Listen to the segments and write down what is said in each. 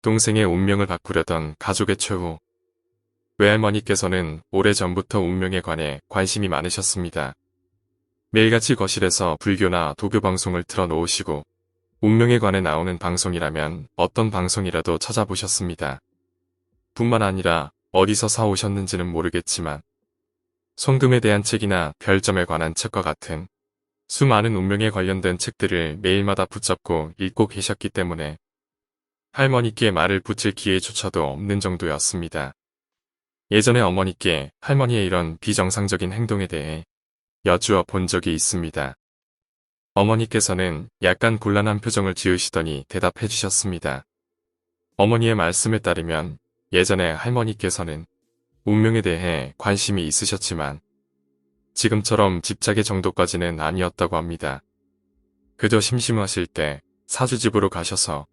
동생의 운명을 바꾸려던 가족의 최후. 외할머니께서는 오래전부터 운명에 관해 관심이 많으셨습니다. 매일같이 거실에서 불교나 도교 방송을 틀어놓으시고 운명에 관해 나오는 방송이라면 어떤 방송이라도 찾아보셨습니다. 뿐만 아니라 어디서 사오셨는지는 모르겠지만 송금에 대한 책이나 별점에 관한 책과 같은 수많은 운명에 관련된 책들을 매일마다 붙잡고 읽고 계셨기 때문에 할머니께 말을 붙일 기회조차도 없는 정도였습니다. 예전에 어머니께 할머니의 이런 비정상적인 행동에 대해 여쭈어 본 적이 있습니다. 어머니께서는 약간 곤란한 표정을 지으시더니 대답해 주셨습니다. 어머니의 말씀에 따르면 예전에 할머니께서는 운명에 대해 관심이 있으셨지만 지금처럼 집착의 정도까지는 아니었다고 합니다. 그저 심심하실 때 사주집으로 가셔서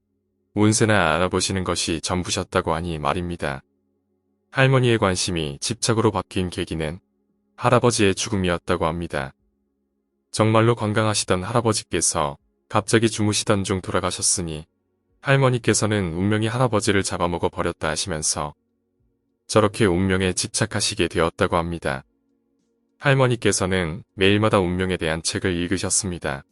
운세나 알아보시는 것이 전부셨다고 하니 말입니다. 할머니의 관심이 집착으로 바뀐 계기는 할아버지의 죽음이었다고 합니다. 정말로 건강하시던 할아버지께서 갑자기 주무시던 중 돌아가셨으니 할머니께서는 운명이 할아버지를 잡아먹어 버렸다 하시면서 저렇게 운명에 집착하시게 되었다고 합니다. 할머니께서는 매일마다 운명에 대한 책을 읽으셨습니다.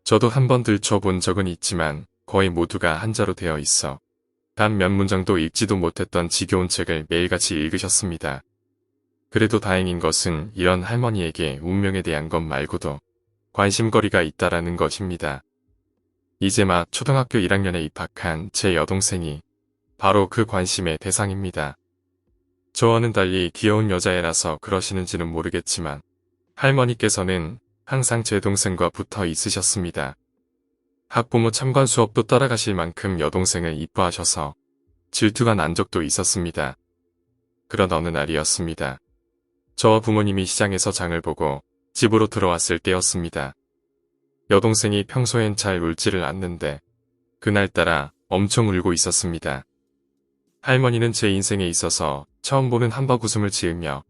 저도 한번 들춰본 적은 있지만 거의 모두가 한자로 되어 있어 단 몇 문장도 읽지도 못했던 지겨운 책을 매일같이 읽으셨습니다. 그래도 다행인 것은 이런 할머니에게 운명에 대한 것 말고도 관심거리가 있다라는 것입니다. 이제 막 초등학교 1학년에 입학한 제 여동생이 바로 그 관심의 대상입니다. 저와는 달리 귀여운 여자애라서 그러시는지는 모르겠지만 할머니께서는 항상 제 동생과 붙어 있으셨습니다. 학부모 참관 수업도 따라가실 만큼 여동생을 이뻐하셔서 질투가 난 적도 있었습니다. 그런 어느 날이었습니다. 저와 부모님이 시장에서 장을 보고 집으로 들어왔을 때였습니다. 여동생이 평소엔 잘 울지를 않는데 그날따라 엄청 울고 있었습니다. 할머니는 제 인생에 있어서 처음 보는 한박 웃음을 지으며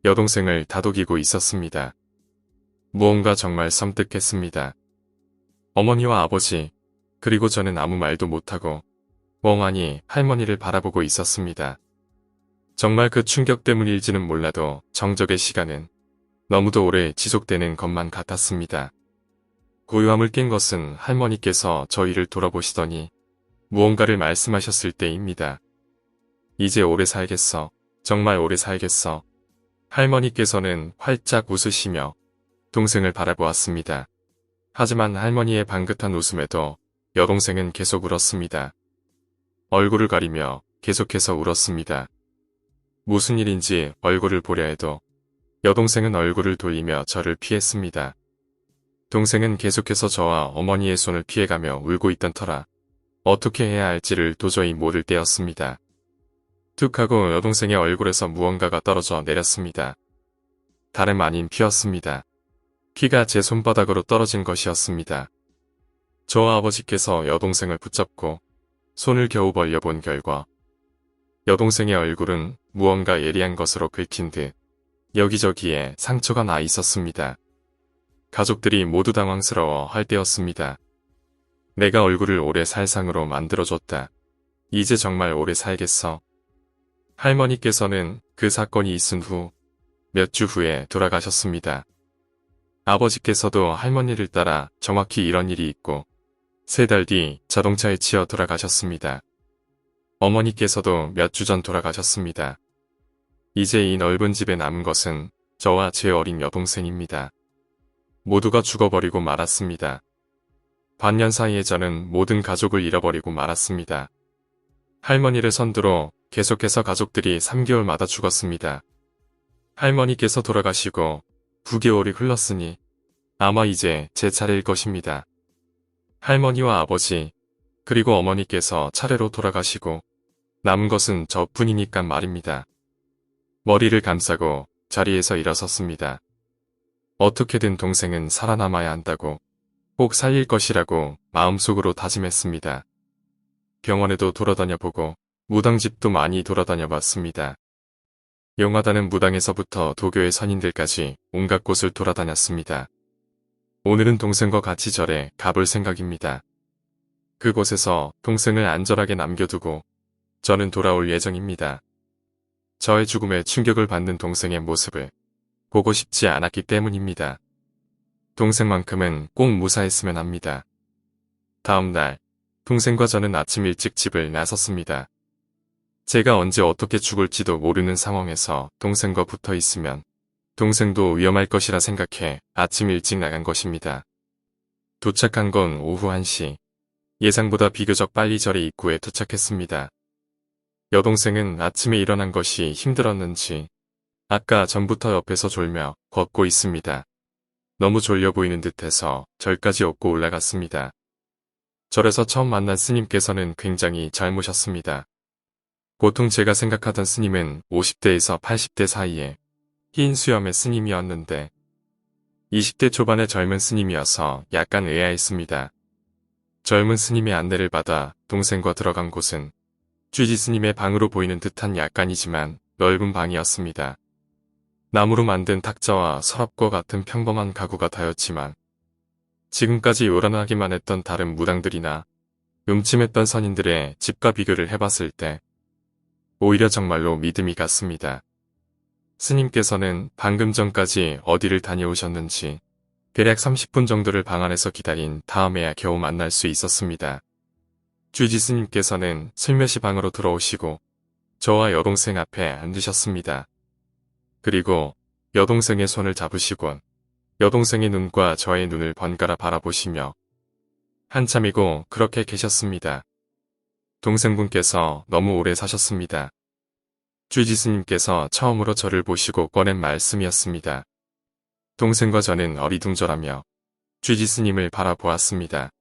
여동생을 다독이고 있었습니다. 무언가 정말 섬뜩했습니다. 어머니와 아버지, 그리고 저는 아무 말도 못하고 멍하니 할머니를 바라보고 있었습니다. 정말 그 충격 때문일지는 몰라도 정적의 시간은 너무도 오래 지속되는 것만 같았습니다. 고요함을 깬 것은 할머니께서 저희를 돌아보시더니 무언가를 말씀하셨을 때입니다. 이제 오래 살겠어. 정말 오래 살겠어. 할머니께서는 활짝 웃으시며 동생을 바라보았습니다. 하지만 할머니의 방긋한 웃음에도 여동생은 계속 울었습니다. 얼굴을 가리며 계속해서 울었습니다. 무슨 일인지 얼굴을 보려 해도 여동생은 얼굴을 돌리며 저를 피했습니다. 동생은 계속해서 저와 어머니의 손을 피해가며 울고 있던 터라 어떻게 해야 할지를 도저히 모를 때였습니다. 툭 하고 여동생의 얼굴에서 무언가가 떨어져 내렸습니다. 다름 아닌 피였습니다. 피가 제 손바닥으로 떨어진 것이었습니다. 저와 아버지께서 여동생을 붙잡고 손을 겨우 벌려본 결과 여동생의 얼굴은 무언가 예리한 것으로 긁힌 듯 여기저기에 상처가 나 있었습니다. 가족들이 모두 당황스러워 할 때였습니다. 내가 얼굴을 오래 살 상으로 만들어줬다. 이제 정말 오래 살겠어. 할머니께서는 그 사건이 있은 후 몇 주 후에 돌아가셨습니다. 아버지께서도 할머니를 따라 정확히 이런 일이 있고 3달 뒤 자동차에 치여 돌아가셨습니다. 어머니께서도 몇 주 전 돌아가셨습니다. 이제 이 넓은 집에 남은 것은 저와 제 어린 여동생입니다. 모두가 죽어버리고 말았습니다. 반년 사이에 저는 모든 가족을 잃어버리고 말았습니다. 할머니를 선두로 계속해서 가족들이 3개월마다 죽었습니다. 할머니께서 돌아가시고 9개월이 흘렀으니 아마 이제 제 차례일 것입니다. 할머니와 아버지, 그리고 어머니께서 차례로 돌아가시고 남은 것은 저뿐이니까 말입니다. 머리를 감싸고 자리에서 일어섰습니다. 어떻게든 동생은 살아남아야 한다고, 꼭 살릴 것이라고 마음속으로 다짐했습니다. 병원에도 돌아다녀보고 무당집도 많이 돌아다녀봤습니다. 용하다는 무당에서부터 도교의 선인들까지 온갖 곳을 돌아다녔습니다. 오늘은 동생과 같이 절에 가볼 생각입니다. 그곳에서 동생을 안전하게 남겨두고 저는 돌아올 예정입니다. 저의 죽음에 충격을 받는 동생의 모습을 보고 싶지 않았기 때문입니다. 동생만큼은 꼭 무사했으면 합니다. 다음 날, 동생과 저는 아침 일찍 집을 나섰습니다. 제가 언제 어떻게 죽을지도 모르는 상황에서 동생과 붙어 있으면 동생도 위험할 것이라 생각해 아침 일찍 나간 것입니다. 도착한 건 오후 1시. 예상보다 비교적 빨리 절의 입구에 도착했습니다. 여동생은 아침에 일어난 것이 힘들었는지 아까 전부터 옆에서 졸며 걷고 있습니다. 너무 졸려 보이는 듯해서 절까지 업고 올라갔습니다. 절에서 처음 만난 스님께서는 굉장히 젊으셨습니다. 보통 제가 생각하던 스님은 50대에서 80대 사이에 흰 수염의 스님이었는데 20대 초반의 젊은 스님이어서 약간 의아했습니다. 젊은 스님의 안내를 받아 동생과 들어간 곳은 쥐지 스님의 방으로 보이는 듯한 약간이지만 넓은 방이었습니다. 나무로 만든 탁자와 서랍과 같은 평범한 가구가 다였지만 지금까지 요란하기만 했던 다른 무당들이나 음침했던 선인들의 집과 비교를 해봤을 때 오히려 정말로 믿음이 갔습니다. 스님께서는 방금 전까지 어디를 다녀오셨는지 대략 30분 정도를 방 안에서 기다린 다음에야 겨우 만날 수 있었습니다. 쥐지 스님께서는 슬며시 방으로 들어오시고 저와 여동생 앞에 앉으셨습니다. 그리고 여동생의 손을 잡으시곤 여동생의 눈과 저의 눈을 번갈아 바라보시며 한참이고 그렇게 계셨습니다. 동생분께서 너무 오래 사셨습니다. 쥐지 스님께서 처음으로 저를 보시고 꺼낸 말씀이었습니다. 동생과 저는 어리둥절하며 쥐지 스님을 바라보았습니다.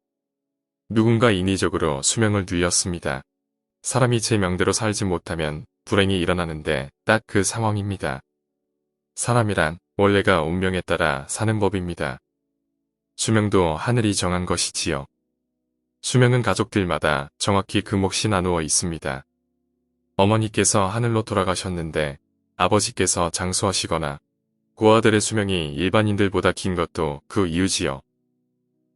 누군가 인위적으로 수명을 늘렸습니다. 사람이 제 명대로 살지 못하면 불행이 일어나는데 딱 그 상황입니다. 사람이란 원래가 운명에 따라 사는 법입니다. 수명도 하늘이 정한 것이지요. 수명은 가족들마다 정확히 그 몫이 나누어 있습니다. 어머니께서 하늘로 돌아가셨는데 아버지께서 장수하시거나 고아들의 수명이 일반인들보다 긴 것도 그 이유지요.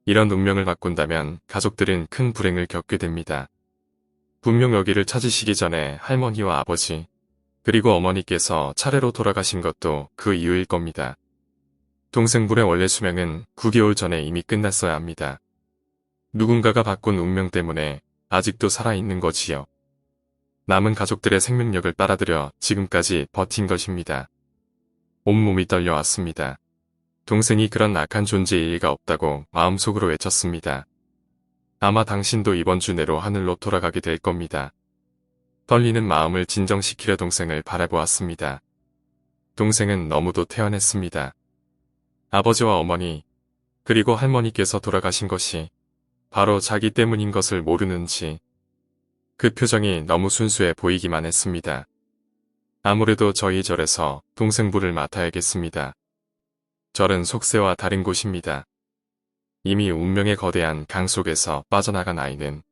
이런 운명을 바꾼다면 가족들은 큰 불행을 겪게 됩니다. 분명 여기를 찾으시기 전에 할머니와 아버지, 그리고 어머니께서 차례로 돌아가신 것도 그 이유일 겁니다. 동생분의 원래 수명은 9개월 전에 이미 끝났어야 합니다. 누군가가 바꾼 운명 때문에 아직도 살아있는 거지요. 남은 가족들의 생명력을 빨아들여 지금까지 버틴 것입니다. 온몸이 떨려왔습니다. 동생이 그런 악한 존재일 리가 없다고 마음속으로 외쳤습니다. 아마 당신도 이번 주 내로 하늘로 돌아가게 될 겁니다. 떨리는 마음을 진정시키려 동생을 바라보았습니다. 동생은 너무도 태연했습니다. 아버지와 어머니, 그리고 할머니께서 돌아가신 것이 바로 자기 때문인 것을 모르는지 그 표정이 너무 순수해 보이기만 했습니다. 아무래도 저희 절에서 동생부를 맡아야겠습니다. 절은 속세와 다른 곳입니다. 이미 운명의 거대한 강 속에서 빠져나간 아이는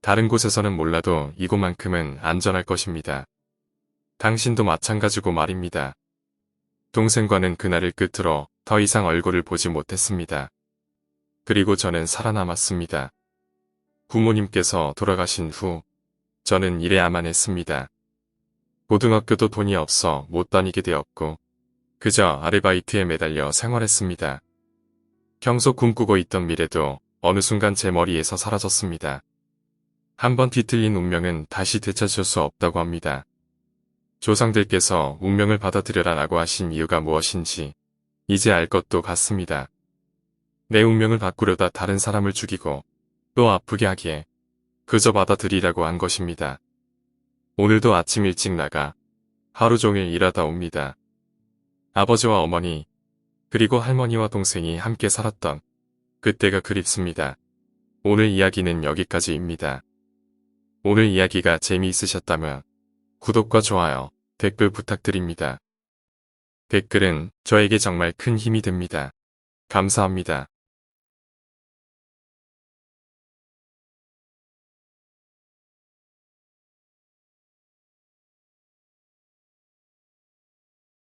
다른 곳에서는 몰라도 이곳만큼은 안전할 것입니다. 당신도 마찬가지고 말입니다. 동생과는 그날을 끝으로 더 이상 얼굴을 보지 못했습니다. 그리고 저는 살아남았습니다. 부모님께서 돌아가신 후 저는 일해야만 했습니다. 고등학교도 돈이 없어 못 다니게 되었고 그저 아르바이트에 매달려 생활했습니다. 평소 꿈꾸고 있던 미래도 어느 순간 제 머리에서 사라졌습니다. 한번 뒤틀린 운명은 다시 되찾을 수 없다고 합니다. 조상들께서 운명을 받아들여라 라고 하신 이유가 무엇인지 이제 알 것도 같습니다. 내 운명을 바꾸려다 다른 사람을 죽이고 또 아프게 하기에 그저 받아들이라고 한 것입니다. 오늘도 아침 일찍 나가 하루 종일 일하다 옵니다. 아버지와 어머니, 그리고 할머니와 동생이 함께 살았던 그때가 그립습니다. 오늘 이야기는 여기까지입니다. 오늘 이야기가 재미있으셨다면 구독과 좋아요, 댓글 부탁드립니다. 댓글은 저에게 정말 큰 힘이 됩니다. 감사합니다.